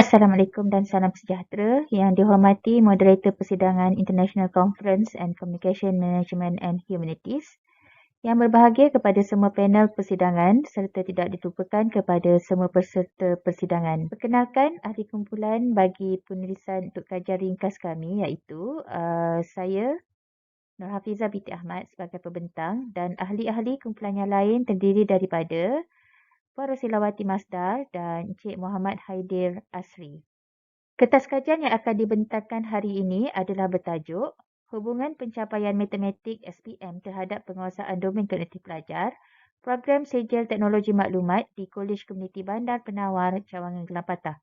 Assalamualaikum dan salam sejahtera yang dihormati moderator persidangan International Conference and Communication Management and Humanities, yang berbahagia kepada semua panel persidangan serta tidak ditupakan kepada semua peserta persidangan. Perkenalkan ahli kumpulan bagi penulisan untuk kajian ringkas kami iaitu saya Nur Hafizah binti Ahmad sebagai pembentang dan ahli-ahli kumpulan yang lain terdiri daripada Puan Rosilawati Masdar dan Encik Muhammad Haidir Asri. Kertas kajian yang akan dibentangkan hari ini adalah bertajuk Hubungan Pencapaian Matematik SPM terhadap Penguasaan Domen Kognitif Pelajar, Program Sijil Teknologi Maklumat di Kolej Komuniti Bandar Penawar, Cawangan Gelang Patah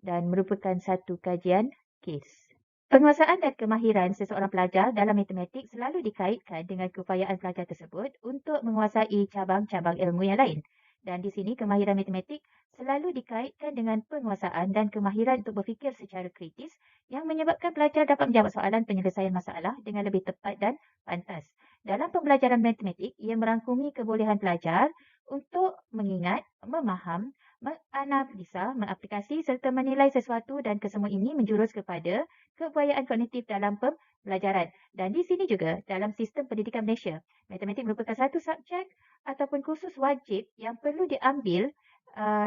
dan merupakan satu kajian kes. Penguasaan dan kemahiran seseorang pelajar dalam matematik selalu dikaitkan dengan keupayaan pelajar tersebut untuk menguasai cabang-cabang ilmu yang lain. Dan di sini kemahiran matematik selalu dikaitkan dengan penguasaan dan kemahiran untuk berfikir secara kritis yang menyebabkan pelajar dapat menjawab soalan penyelesaian masalah dengan lebih tepat dan pantas. Dalam pembelajaran matematik, ia merangkumi kebolehan pelajar untuk mengingat, memaham, menganalisa, mengaplikasi serta menilai sesuatu dan kesemua ini menjurus kepada keupayaan kognitif dalam pembelajaran. Dan di sini juga dalam sistem pendidikan Malaysia, matematik merupakan satu subjek ataupun kursus wajib yang perlu diambil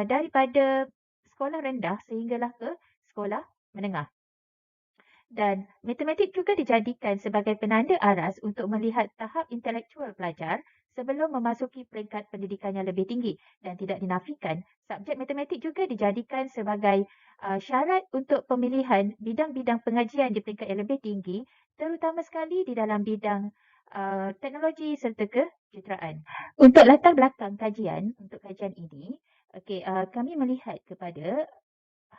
daripada sekolah rendah sehinggalah ke sekolah menengah. Dan matematik juga dijadikan sebagai penanda aras untuk melihat tahap intelektual pelajar sebelum memasuki peringkat pendidikan yang lebih tinggi, dan tidak dinafikan subjek matematik juga dijadikan sebagai syarat untuk pemilihan bidang-bidang pengajian di peringkat yang lebih tinggi, terutama sekali di dalam bidang teknologi serta kejuruteraan. Untuk latar belakang kajian untuk kajian ini, kami melihat kepada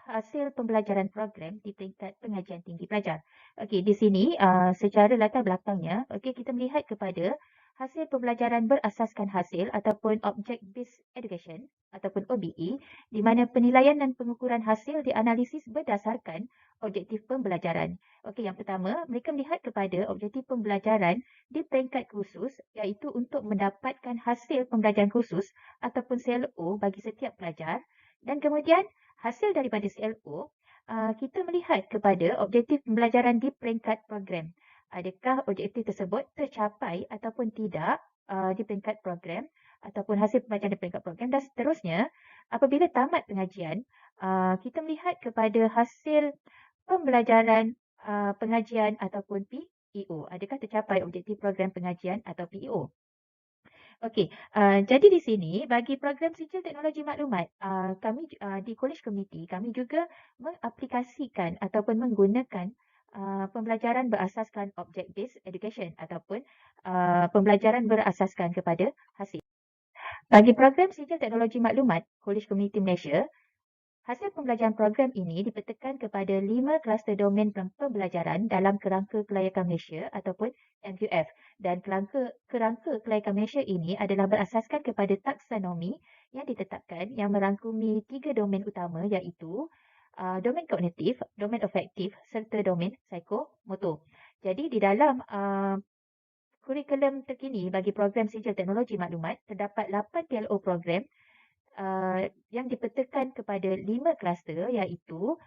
hasil pembelajaran program di peringkat pengajian tinggi pelajar. Okey, di sini secara latar belakangnya, kita melihat kepada hasil pembelajaran berasaskan hasil ataupun Object Based Education ataupun OBE, di mana penilaian dan pengukuran hasil dianalisis berdasarkan objektif pembelajaran. Okey, yang pertama, mereka melihat kepada objektif pembelajaran di peringkat khusus, iaitu untuk mendapatkan hasil pembelajaran khusus ataupun CLO bagi setiap pelajar, dan kemudian hasil daripada CLO, kita melihat kepada objektif pembelajaran di peringkat program. Adakah objektif tersebut tercapai ataupun tidak di peringkat program ataupun hasil pembelajaran di peringkat program, dan seterusnya apabila tamat pengajian, kita melihat kepada hasil pembelajaran pengajian ataupun PEO. Adakah tercapai objektif program pengajian atau PEO? Okey, jadi di sini bagi program Sijil Teknologi Maklumat, kami di Kolej Komuniti, kami juga mengaplikasikan ataupun menggunakan pembelajaran berasaskan Object Based Education ataupun pembelajaran berasaskan kepada hasil. Bagi program Sijil Teknologi Maklumat Kolej Komuniti Malaysia, hasil pembelajaran program ini dipetakan kepada 5 kluster domen pembelajaran dalam kerangka kelayakan Malaysia ataupun MQF, dan kerangka kelayakan Malaysia ini adalah berasaskan kepada taksonomi yang ditetapkan yang merangkumi 3 domen utama, iaitu domen kognitif, domen afektif serta domen psikomotor. Jadi di dalam kurikulum terkini bagi program Sijil Teknologi Maklumat terdapat 8 PLO program yang dipetakan kepada 5 kluster, iaitu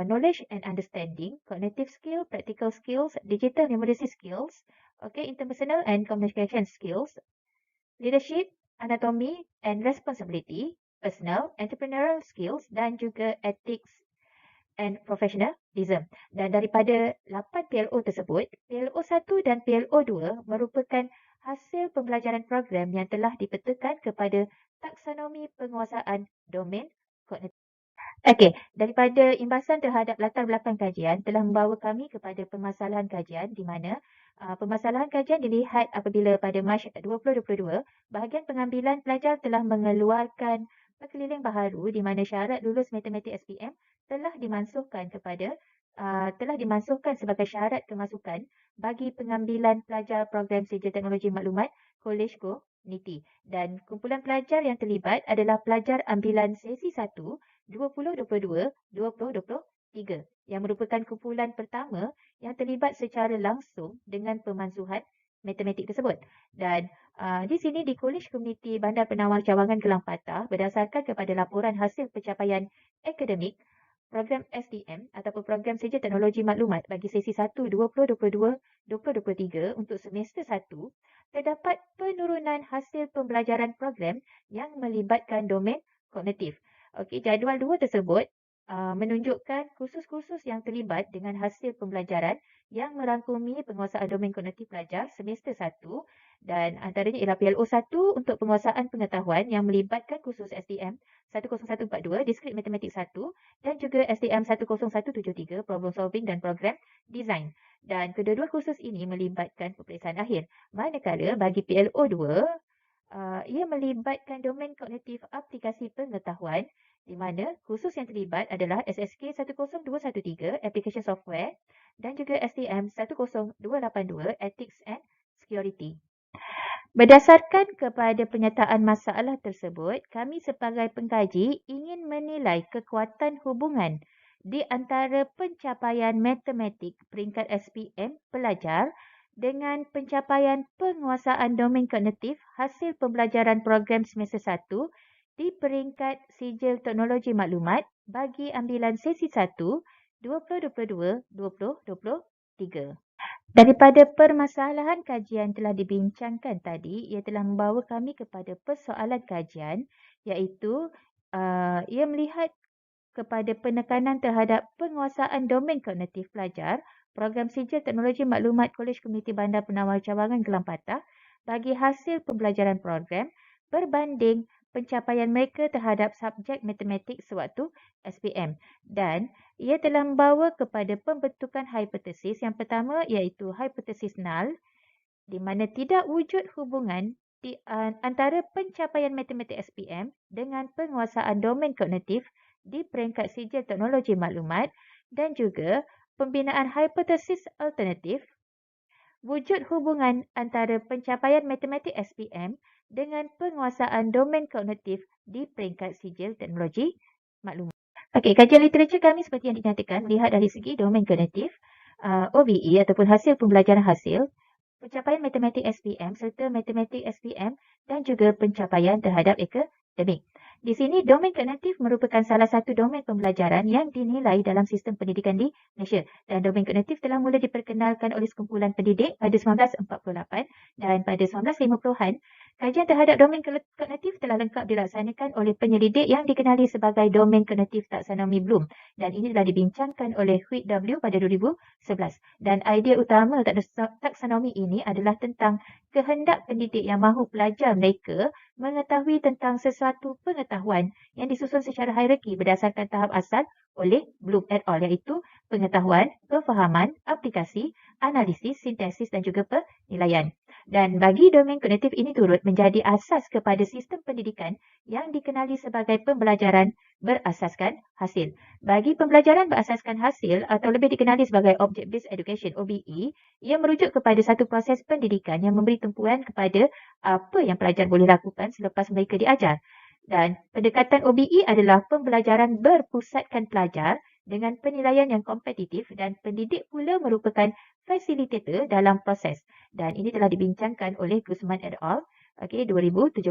knowledge and understanding, cognitive skill, practical skills, digital numeracy skills, interpersonal and communication skills, leadership, anatomy and responsibility, personal, entrepreneurial skills dan juga ethics and professionalism. Dan daripada 8 PLO tersebut, PLO 1 dan PLO 2 merupakan hasil pembelajaran program yang telah dipetakan kepada taksonomi penguasaan domen kognitif. Okey, daripada imbasan terhadap latar belakang kajian telah membawa kami kepada permasalahan kajian, di mana permasalahan kajian dilihat apabila pada Mac 2022, bahagian pengambilan pelajar telah mengeluarkan perkeliling baharu di mana syarat lulus matematik SPM telah dimansuhkan sebagai syarat kemasukan bagi pengambilan pelajar program Sijil Teknologi Maklumat Kolej Komuniti, dan kumpulan pelajar yang terlibat adalah pelajar ambilan sesi 1 2022-2023 yang merupakan kumpulan pertama yang terlibat secara langsung dengan pemansuhan matematik tersebut. Dan di sini di Kolej Komuniti Bandar Penawar Cawangan Gelang Patah, berdasarkan kepada laporan hasil pencapaian akademik program STM ataupun program Sijil Teknologi Maklumat bagi sesi 1 2022-2023 untuk semester 1, terdapat penurunan hasil pembelajaran program yang melibatkan domain kognitif. Okey, jadual 2 tersebut menunjukkan kursus-kursus yang terlibat dengan hasil pembelajaran yang merangkumi penguasaan domain kognitif pelajar semester 1 dan antaranya ialah PLO 1 untuk penguasaan pengetahuan yang melibatkan kursus STM 10142 Diskrit Matematik 1 dan juga STM 10173 Problem Solving dan Program Design. Dan kedua-dua kursus ini melibatkan peperiksaan akhir. Manakala bagi PLO 2, ia melibatkan domain kognitif aplikasi pengetahuan di mana kursus yang terlibat adalah SSK 10213 Application Software dan juga STM 10282 Ethics and Security. Berdasarkan kepada penyataan masalah tersebut, kami sebagai pengkaji ingin menilai kekuatan hubungan di antara pencapaian matematik peringkat SPM pelajar dengan pencapaian penguasaan domain kognitif hasil pembelajaran program semester 1 di peringkat Sijil Teknologi Maklumat bagi ambilan sesi 1 2022-2023. Daripada permasalahan kajian telah dibincangkan tadi, ia telah membawa kami kepada persoalan kajian iaitu ia melihat kepada penekanan terhadap penguasaan domain kognitif pelajar program Sijil Teknologi Maklumat Kolej Komuniti Bandar Penawar Cawangan Gelam Patah bagi hasil pembelajaran program berbanding pencapaian mereka terhadap subjek matematik sewaktu SPM dan ia telah membawa kepada pembentukan hipotesis yang pertama iaitu hipotesis null di mana tidak wujud hubungan di antara pencapaian matematik SPM dengan penguasaan domain kognitif di peringkat Sijil Teknologi Maklumat dan juga pembinaan hipotesis alternatif wujud hubungan antara pencapaian matematik SPM dengan penguasaan domain kognitif di peringkat Sijil Teknologi Maklumat. Okey, kajian literatur kami seperti yang dinyatakan melihat dari segi domain kognitif, OBE ataupun hasil pembelajaran hasil, pencapaian matematik SPM serta matematik SPM dan juga pencapaian terhadap akademik. Di sini, domain kognitif merupakan salah satu domain pembelajaran yang dinilai dalam sistem pendidikan di Malaysia. Dan domain kognitif telah mula diperkenalkan oleh sekumpulan pendidik pada 1948 dan pada 1950-an, kajian terhadap domain kognitif telah lengkap dilaksanakan oleh penyelidik yang dikenali sebagai domain kognitif taksonomi Bloom. Dan ini telah dibincangkan oleh Huit W pada 2011. Dan idea utama taksonomi ini adalah tentang kehendak pendidik yang mahu pelajar mereka mengetahui tentang sesuatu pengetahuan yang disusun secara hierarki berdasarkan tahap asal oleh Bloom et al. Iaitu pengetahuan, kefahaman, aplikasi, analisis, sintesis dan juga penilaian. Dan bagi domain kognitif ini turut menjadi asas kepada sistem pendidikan yang dikenali sebagai pembelajaran berasaskan hasil. Bagi pembelajaran berasaskan hasil atau lebih dikenali sebagai Object Based Education OBE, ia merujuk kepada satu proses pendidikan yang memberi tumpuan kepada apa yang pelajar boleh lakukan selepas mereka diajar. Dan pendekatan OBE adalah pembelajaran berpusatkan pelajar dengan penilaian yang kompetitif dan pendidik pula merupakan fasilitator dalam proses. Dan ini telah dibincangkan oleh Guzman et al. 2017.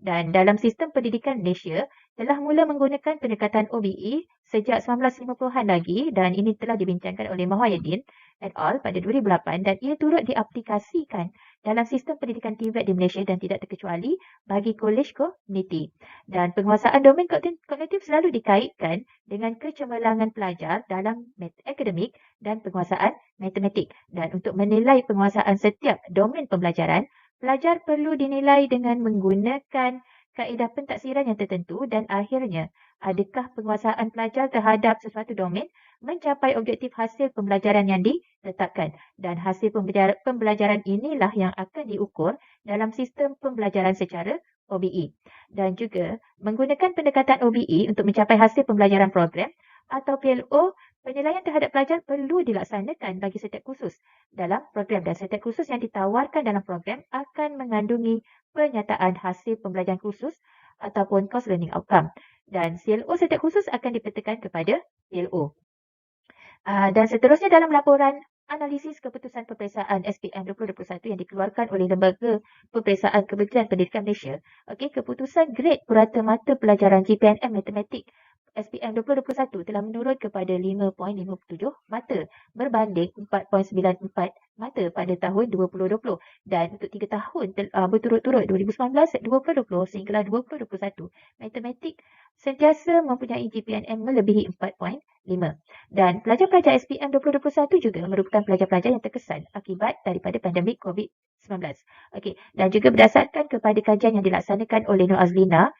Dan dalam sistem pendidikan Malaysia telah mula menggunakan pendekatan OBE sejak 1950-an lagi dan ini telah dibincangkan oleh Muhyiddin et al. Pada 2008 dan ia turut diaplikasikan dalam sistem pendidikan TVET di Malaysia dan tidak terkecuali bagi kolej komuniti. Dan penguasaan domain kognitif selalu dikaitkan dengan kecemerlangan pelajar dalam akademik dan penguasaan matematik. Dan untuk menilai penguasaan setiap domain pembelajaran, pelajar perlu dinilai dengan menggunakan kaedah pentaksiran yang tertentu dan akhirnya adakah penguasaan pelajar terhadap sesuatu domain mencapai objektif hasil pembelajaran yang ditetapkan. Dan hasil pembelajaran inilah yang akan diukur dalam sistem pembelajaran secara OBE. Dan juga menggunakan pendekatan OBE untuk mencapai hasil pembelajaran program atau PLO, penilaian terhadap pelajar perlu dilaksanakan bagi setiap kursus dalam program dan setiap kursus yang ditawarkan dalam program akan mengandungi penyataan hasil pembelajaran kursus ataupun course learning outcome. Dan CLO setiap kursus akan dipetakan kepada PLO. Dan seterusnya dalam laporan analisis keputusan peperiksaan SPM 2021 yang dikeluarkan oleh Lembaga Peperiksaan Kementerian Pendidikan Malaysia, keputusan grade purata mata pelajaran GPNM Matematik SPM 2021 telah menurun kepada 5.57 mata berbanding 4.94 mata pada tahun 2020 dan untuk 3 tahun berturut-turut 2019, 2020 sehinggalah 2021 matematik sentiasa mempunyai GPNM melebihi 4.5 dan pelajar-pelajar SPM 2021 juga merupakan pelajar-pelajar yang terkesan akibat daripada pandemik COVID-19. Okey, dan juga berdasarkan kepada kajian yang dilaksanakan oleh Nur Azlina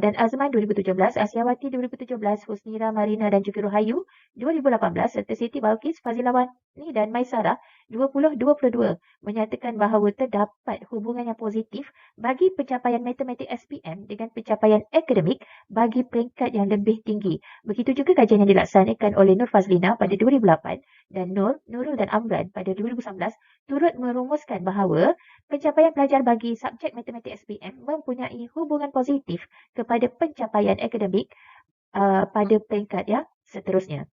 dan Azman 2017, Asiawati 2017, Husnira, Marina dan juga Rohayu 2018 serta Siti Balkis, Fazilawani dan Maisarah 2022 menyatakan bahawa terdapat hubungan yang positif bagi pencapaian matematik SPM dengan pencapaian akademik bagi peringkat yang lebih tinggi. Begitu juga kajian yang dilaksanakan oleh Nur Fazlina pada 2008 dan Nurul dan Amran pada 2019 turut merumuskan bahawa pencapaian pelajar bagi subjek matematik SPM mempunyai hubungan positif kepada pencapaian akademik pada peringkat yang seterusnya.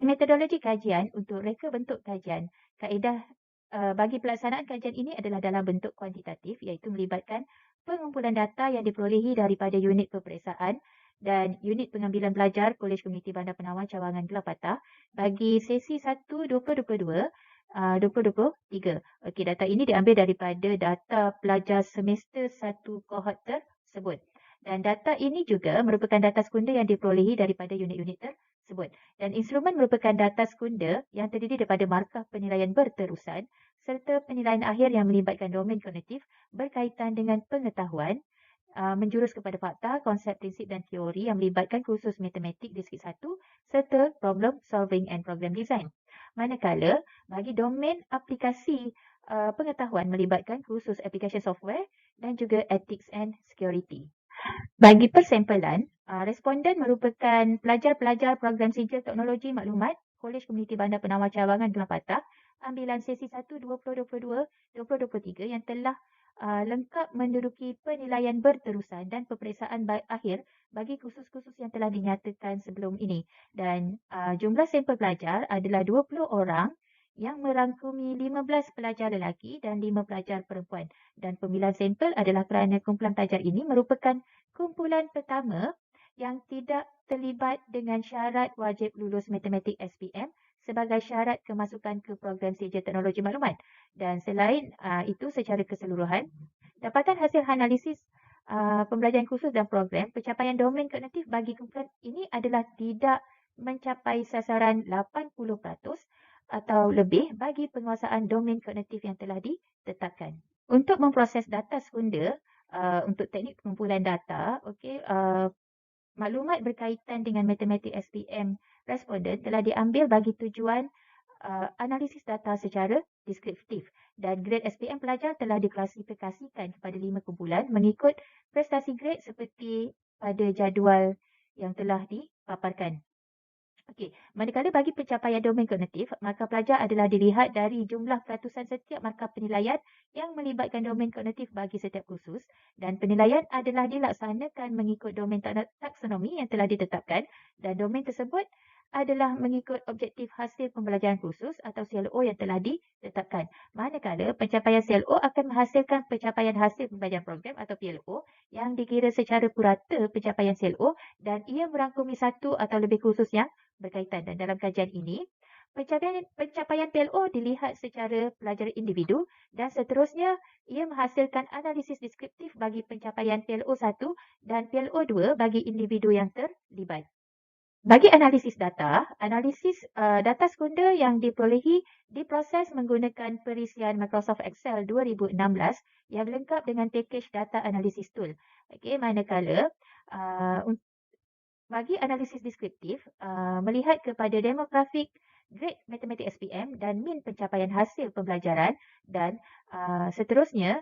Metodologi kajian untuk reka bentuk kajian. Kaedah bagi pelaksanaan kajian ini adalah dalam bentuk kuantitatif iaitu melibatkan pengumpulan data yang diperolehi daripada unit peperiksaan dan unit pengambilan pelajar Kolej Komuniti Bandar Penawan Cawangan Gelar Patah bagi sesi 1 2022 2023. Okey, data ini diambil daripada data pelajar semester 1 kohort tersebut. Dan data ini juga merupakan data sekunder yang diperolehi daripada unit-unit tersebut. Dan instrumen merupakan data sekunder yang terdiri daripada markah penilaian berterusan serta penilaian akhir yang melibatkan domain kognitif berkaitan dengan pengetahuan, menjurus kepada fakta, konsep, prinsip dan teori yang melibatkan kursus matematik distrik 1 serta problem solving and program design. Manakala bagi domain aplikasi pengetahuan melibatkan kursus application software dan juga ethics and security. Bagi persempelan, responden merupakan pelajar-pelajar program sijil teknologi maklumat Kolej Komuniti Bandar Penawan Cawangan Gelar Patah ambilan sesi 1 2022-2023 yang telah lengkap menduduki penilaian berterusan dan peperiksaan akhir bagi kursus-kursus yang telah dinyatakan sebelum ini. Dan jumlah sampel pelajar adalah 20 orang yang merangkumi 15 pelajar lelaki dan 5 pelajar perempuan. Dan pemilihan sampel adalah kerana kumpulan pelajar ini merupakan kumpulan pertama yang tidak terlibat dengan syarat wajib lulus matematik SPM sebagai syarat kemasukan ke program sijil teknologi maklumat. Dan selain itu secara keseluruhan, dapatan hasil analisis pembelajaran khusus dan program, pencapaian domain kognitif bagi kumpulan ini adalah tidak mencapai sasaran 80% atau lebih bagi penguasaan domain kognitif yang telah ditetapkan. Untuk memproses data sekunder, untuk teknik pengumpulan data, maklumat berkaitan dengan matematik SPM responden telah diambil bagi tujuan analisis data secara deskriptif dan grade SPM pelajar telah diklasifikasikan kepada 5 kumpulan mengikut prestasi grade seperti pada jadual yang telah dipaparkan. Okey, manakala bagi pencapaian domain kognitif, markah pelajar adalah dilihat dari jumlah peratusan setiap markah penilaian yang melibatkan domain kognitif bagi setiap kursus dan penilaian adalah dilaksanakan mengikut domain taksonomi yang telah ditetapkan dan domain tersebut adalah mengikut objektif hasil pembelajaran khusus atau CLO yang telah ditetapkan. Manakala pencapaian CLO akan menghasilkan pencapaian hasil pembelajaran program atau PLO yang dikira secara purata pencapaian CLO dan ia merangkumi satu atau lebih kursus yang berkaitan. Dan dalam kajian ini, pencapaian PLO dilihat secara pelajar individu dan seterusnya ia menghasilkan analisis deskriptif bagi pencapaian PLO 1 dan PLO 2 bagi individu yang terlibat. Bagi analisis data sekunder yang diperolehi diproses menggunakan perisian Microsoft Excel 2016 yang lengkap dengan package data analysis tool. Okey, manakala bagi analisis deskriptif, melihat kepada demografik grade matematik SPM dan min pencapaian hasil pembelajaran dan seterusnya,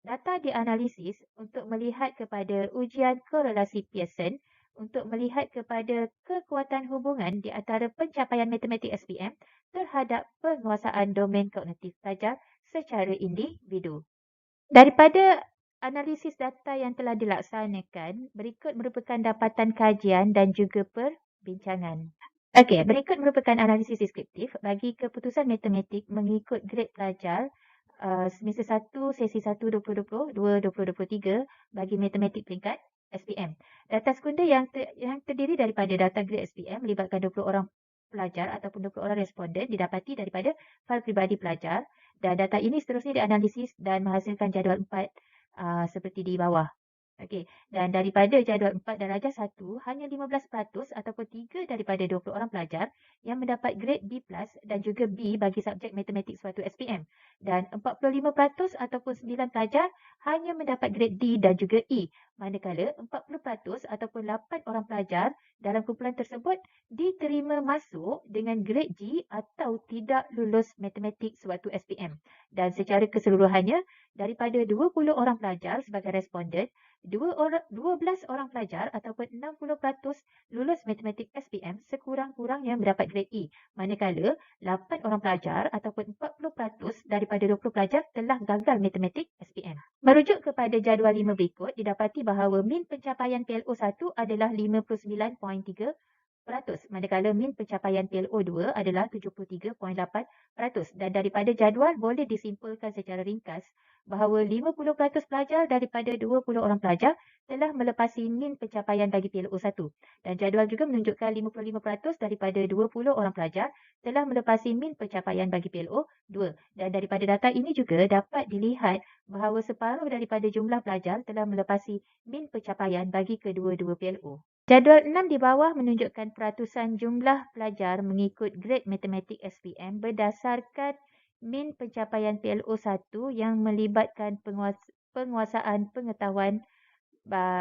data dianalisis untuk melihat kepada ujian korelasi Pearson untuk melihat kepada kekuatan hubungan di antara pencapaian matematik SPM terhadap penguasaan domain kognitif pelajar secara individu. Daripada analisis data yang telah dilaksanakan, berikut merupakan dapatan kajian dan juga perbincangan. Okey, berikut merupakan analisis deskriptif bagi keputusan matematik mengikut grade pelajar semester 1, sesi 1 2020, 2 2023 bagi matematik peringkat SPM. Data sekunder yang terdiri daripada data grade SPM melibatkan 20 orang pelajar ataupun 20 orang responden didapati daripada fail peribadi pelajar, dan data ini seterusnya dianalisis dan menghasilkan jadual 4 seperti di bawah. Okey, dan daripada jadual 4 darjah 1, hanya 15% ataupun 3 daripada 20 orang pelajar yang mendapat grade B+ dan juga B bagi subjek matematik suatu SPM. Dan 45% ataupun 9 pelajar hanya mendapat grade D dan juga E. Manakala 40% ataupun 8 orang pelajar dalam kumpulan tersebut diterima masuk dengan grade G atau tidak lulus matematik suatu SPM. Dan secara keseluruhannya, daripada 20 orang pelajar sebagai responden, 12 orang pelajar ataupun 60% lulus matematik SPM sekurang-kurangnya mendapat grade E. Manakala 8 orang pelajar ataupun 40% daripada 20 pelajar telah gagal matematik SPM. Merujuk kepada jadual 5 berikut, didapati bahawa min pencapaian PLO1 adalah 59.3%, manakala min pencapaian PLO2 adalah 73.8%, dan daripada jadual boleh disimpulkan secara ringkas bahawa 50% pelajar daripada 20 orang pelajar telah melepasi min pencapaian bagi PLO1, dan jadual juga menunjukkan 55% daripada 20 orang pelajar telah melepasi min pencapaian bagi PLO2, dan daripada data ini juga dapat dilihat bahawa separuh daripada jumlah pelajar telah melepasi min pencapaian bagi kedua-dua PLO. Jadual 6 di bawah menunjukkan peratusan jumlah pelajar mengikut grade matematik SPM berdasarkan min pencapaian PLO1 yang melibatkan penguasaan pengetahuan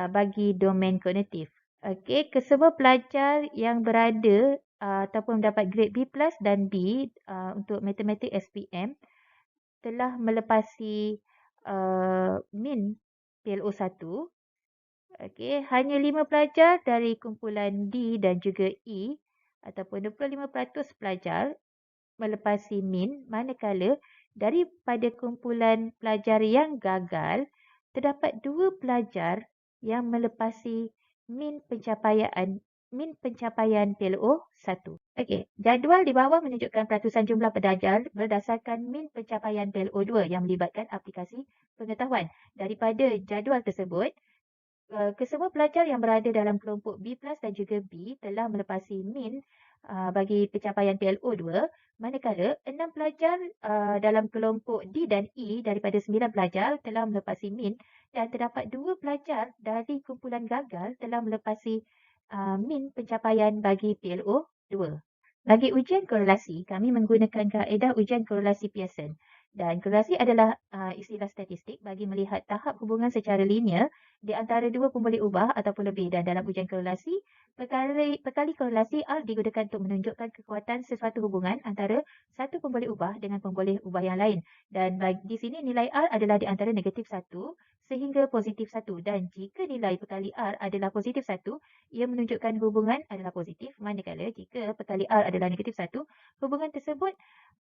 bagi domain kognitif. Okey, kesemua pelajar yang berada ataupun mendapat grade B+ dan B untuk matematik SPM telah melepasi min PLO1. Okey, hanya 5 pelajar dari kumpulan D dan juga E ataupun 25% pelajar melepasi min, manakala daripada kumpulan pelajar yang gagal, terdapat 2 pelajar yang melepasi min pencapaian PLO1. Okey, jadual di bawah menunjukkan peratusan jumlah pelajar berdasarkan min pencapaian PLO2 yang melibatkan aplikasi pengetahuan. Daripada jadual tersebut, kesemua pelajar yang berada dalam kelompok B+ dan juga B telah melepasi min bagi pencapaian PLO2, manakala 6 pelajar dalam kelompok D dan E daripada 9 pelajar telah melepasi min, dan terdapat 2 pelajar dari kumpulan gagal telah melepasi min pencapaian bagi PLO2. Bagi ujian korelasi, kami menggunakan kaedah ujian korelasi Pearson. Dan korelasi adalah istilah statistik bagi melihat tahap hubungan secara linear di antara dua pemboleh ubah ataupun lebih. Dan dalam ujian korelasi, perkali korelasi R digunakan untuk menunjukkan kekuatan sesuatu hubungan antara satu pemboleh ubah dengan pemboleh ubah yang lain. Dan di sini nilai R adalah di antara negatif 1 sehingga positif 1. Dan jika nilai perkali R adalah positif 1, ia menunjukkan hubungan adalah positif. Manakala jika perkali R adalah negatif 1, hubungan tersebut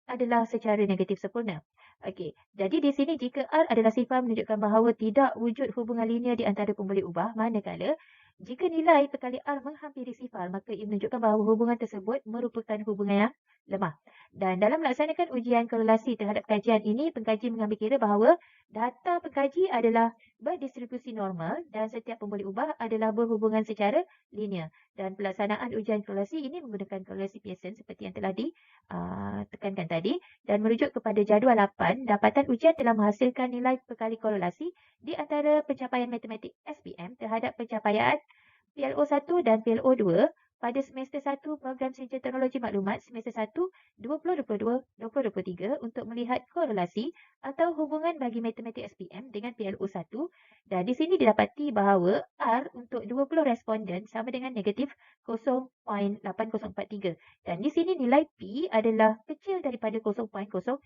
adalah secara negatif sempurna. Okey, jadi di sini jika R adalah sifar menunjukkan bahawa tidak wujud hubungan linear di antara pemboleh ubah, manakala jika nilai perkali R menghampiri sifar, maka ia menunjukkan bahawa hubungan tersebut merupakan hubungan yang lemah. Dan dalam melaksanakan ujian korelasi terhadap kajian ini, pengkaji mengambil kira bahawa data pengkaji adalah berdistribusi normal dan setiap pemboleh ubah adalah berhubungan secara linear. Dan pelaksanaan ujian korelasi ini menggunakan korelasi Pearson seperti yang telah ditekankan tadi, dan merujuk kepada jadual 8, dapatan ujian telah menghasilkan nilai perkali korelasi di antara pencapaian matematik SPM terhadap pencapaian PLO1 dan PLO2 pada semester 1 program Sarjana Teknologi Maklumat semester 1 2022-2023 untuk melihat korelasi atau hubungan bagi matematik SPM dengan PLO1, dan di sini didapati bahawa R untuk 20 responden sama dengan negatif 0.8043, dan di sini nilai P adalah kecil daripada 0.05.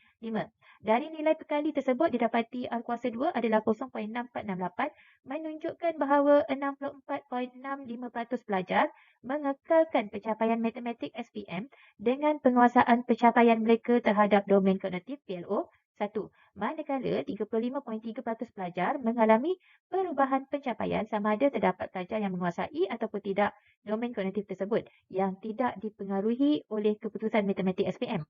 Dari nilai perkali tersebut didapati R kuasa 2 adalah 0.6468, menunjukkan bahawa 64.65% pelajar mengekalkan pencapaian matematik SPM dengan penguasaan pencapaian mereka terhadap domain kognitif PLO1. 1. Manakala 35.3% pelajar mengalami perubahan pencapaian sama ada terdapat pelajar yang menguasai ataupun tidak domain kognitif tersebut yang tidak dipengaruhi oleh keputusan matematik SPM.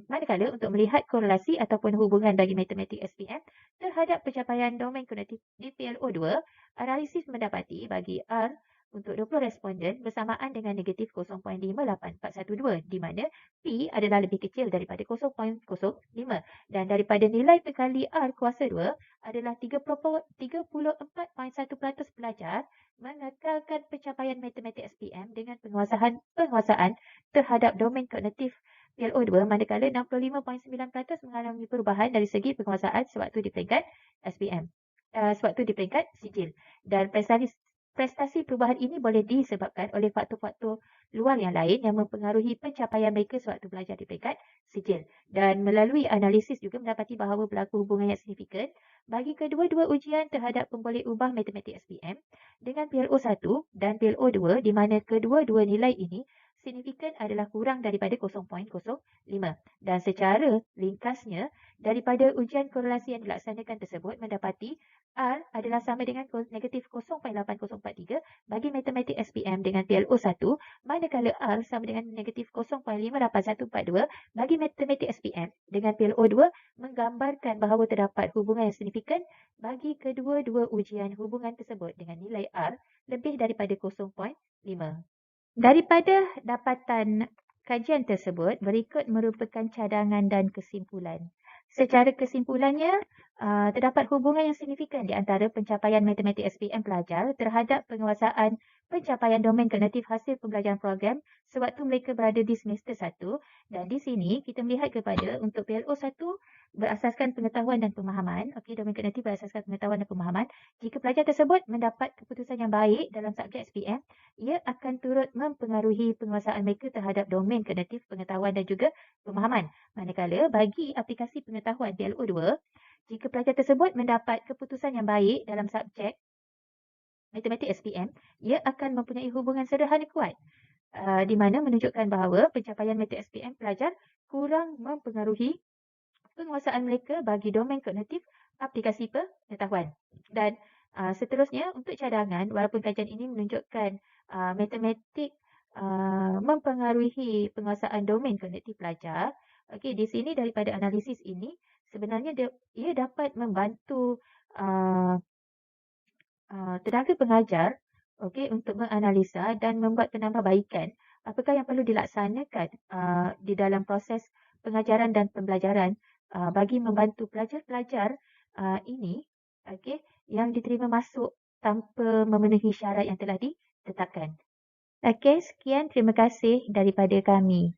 Manakala untuk melihat korelasi ataupun hubungan bagi matematik SPM terhadap pencapaian domain kognitif di PLO2, analisis mendapati bagi R untuk 20 responden bersamaan dengan negatif 0.58412 di mana P adalah lebih kecil daripada 0.05 dan daripada nilai perkali R kuasa 2 adalah 34.1% pelajar mengekalkan pencapaian matematik SPM dengan penguasaan terhadap domain kognitif PLO2 manakala 65.9% mengalami perubahan dari segi penguasaan sewaktu di peringkat SPM. Sewaktu di peringkat sijil dan prestasi perubahan ini boleh disebabkan oleh faktor-faktor luar yang lain yang mempengaruhi pencapaian mereka sewaktu belajar di peringkat sijil. Dan melalui analisis juga mendapati bahawa berlaku hubungan yang signifikan bagi kedua-dua ujian terhadap pemboleh ubah matematik SPM dengan PLO1 dan PLO2 di mana kedua-dua nilai ini signifikan adalah kurang daripada 0.05 dan secara ringkasnya daripada ujian korelasi yang dilaksanakan tersebut mendapati R adalah sama dengan negatif 0.8043 bagi matematik SPM dengan PLO1 manakala R sama dengan negatif 0.58142 bagi matematik SPM dengan PLO2 menggambarkan bahawa terdapat hubungan yang signifikan bagi kedua-dua ujian hubungan tersebut dengan nilai R lebih daripada 0.5. Daripada dapatan kajian tersebut, berikut merupakan cadangan dan kesimpulan. Secara kesimpulannya, terdapat hubungan yang signifikan di antara pencapaian matematik SPM pelajar terhadap penguasaan pencapaian domain kognitif hasil pembelajaran program sewaktu mereka berada di semester 1 dan di sini kita melihat kepada untuk PLO1 berasaskan pengetahuan dan pemahaman. Okey, domain kognitif berasaskan pengetahuan dan pemahaman. Jika pelajar tersebut mendapat keputusan yang baik dalam subjek SPM, ia akan turut mempengaruhi penguasaan mereka terhadap domain kognitif pengetahuan dan juga pemahaman. Manakala bagi aplikasi pengetahuan PLO2, jika pelajar tersebut mendapat keputusan yang baik dalam subjek matematik SPM, ia akan mempunyai hubungan sederhana kuat di mana menunjukkan bahawa pencapaian matematik SPM pelajar kurang mempengaruhi penguasaan mereka bagi domain kognitif aplikasi pengetahuan. Dan seterusnya untuk cadangan, walaupun kajian ini menunjukkan matematik mempengaruhi penguasaan domain kognitif pelajar, okey, di sini daripada analisis ini sebenarnya ia dapat membantu tenaga pengajar okey untuk menganalisa dan membuat penambahbaikan apakah yang perlu dilaksanakan di dalam proses pengajaran dan pembelajaran bagi membantu pelajar-pelajar ini okey yang diterima masuk tanpa memenuhi syarat yang telah ditetapkan. Okey, sekian, terima kasih daripada kami.